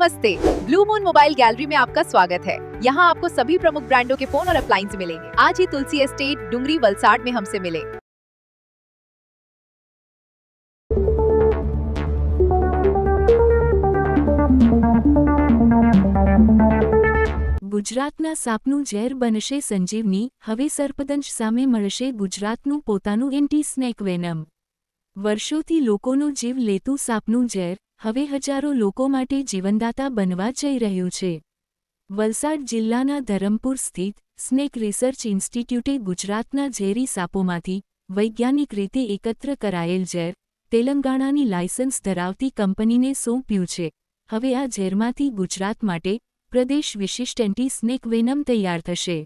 नमस्ते, blue moon mobile gallery में आपका स्वागत है। यहाँ आपको सभी प्रमुख ब्रांडों के फोन और अप्लायंस मिलेंगे। आज ही तुलसी एस्टेट डुंगरी वलसाड में हमसे मिले। ગુજરાતના સાપનું ઝેર બનશે સંજીવની, હવે સર્પદંશ સામે મળશે ગુજરાતનું પોતાનું એન્ટી સ્નેક વેનમ। વર્ષોથી લોકોનો જીવ લેતું સાપનું ઝેર હવે હજારો લોકો માટે જીવનદાતા બનવા જઈ રહ્યું છે। વલસાડ જિલ્લાના ધરમપુર સ્થિત સ્નેક રિસર્ચ ઇન્સ્ટિટ્યૂટે ગુજરાતના ઝેરી સાપોમાંથી વૈજ્ઞાનિક રીતે એકત્ર કરાયેલ ઝેર તેલંગાણાની લાયસન્સ ધરાવતી કંપનીને સોંપ્યું છે। હવે આ ઝેરમાંથી ગુજરાત માટે પ્રદેશ વિશિષ્ટ એન્ટી સ્નેક વેનમ તૈયાર થશે।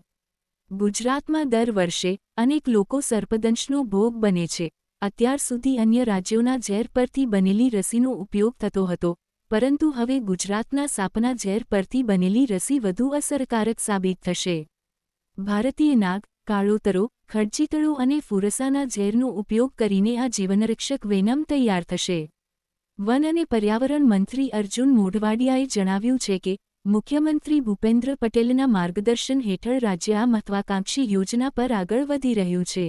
ગુજરાતમાં દર વર્ષે અનેક લોકો સર્પદંશનો ભોગ બને છે। અત્યાર સુધી અન્ય રાજ્યોના ઝેર પરથી બનેલી રસીનો ઉપયોગ થતો હતો, પરંતુ હવે ગુજરાતના સાપના ઝેર પરથી બનેલી રસી વધુ અસરકારક સાબિત થશે। ભારતીય નાગ, કાળોતરો, ખડચીતળો અને ફુરસાના ઝેરનો ઉપયોગ કરીને આ જીવનરક્ષક વેનમ તૈયાર થશે। વન અને પર્યાવરણ મંત્રી અર્જુન મોઢવાડિયાએ જણાવ્યું છે કે મુખ્યમંત્રી ભૂપેન્દ્ર પટેલના માર્ગદર્શન હેઠળ રાજ્ય આ મહત્વાકાંક્ષી યોજના પર આગળ વધી રહ્યું છે।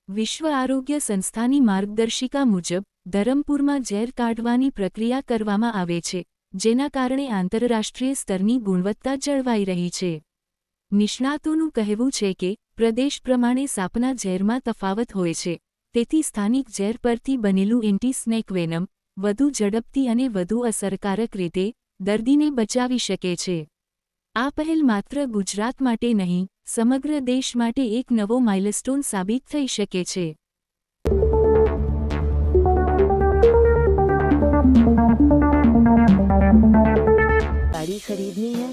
વિશ્વ આરોગ્ય સંસ્થાની માર્ગદર્શિકા મુજબ ધરમપુરમાં ઝેર કાઢવાની પ્રક્રિયા કરવામાં આવે છે, જેના કારણે આંતરરાષ્ટ્રીય સ્તરની ગુણવત્તા જળવાઈ રહી છે। નિષ્ણાતોનું કહેવું છે કે પ્રદેશ પ્રમાણે સાપના ઝેરમાં તફાવત હોય છે, તેથી સ્થાનિક ઝેર પરથી બનેલું એન્ટી સ્નેક વેનમ વધુ ઝડપથી અને વધુ અસરકારક રીતે દર્દીને બચાવી શકે છે। આ પહેલ માત્ર ગુજરાત માટે નહીં, સમગ્ર દેશ માટે એક નવો માઇલસ્ટોન સાબિત થઈ શકે છે। गाड़ी खरीदनी है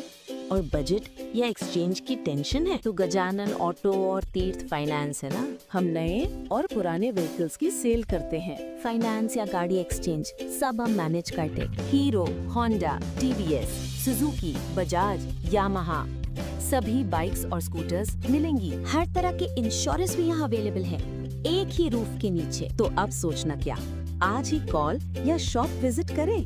और बजट या एक्सचेंज की टेंशन है तो गजानन ऑटो और तीर्थ फाइनेंस है ना। हम नए और पुराने व्हीकल्स की सेल करते हैं। फाइनेंस या गाड़ी एक्सचेंज सब हम मैनेज करते। Hero, Honda, TVS, Suzuki, Bajaj, Yamaha सभी बाइक्स और स्कूटर्स मिलेंगी। हर तरह के इंश्योरेंस भी यहाँ अवेलेबल है, एक ही रूफ के नीचे। तो अब सोचना क्या, आज ही कॉल या शॉप विजिट करें।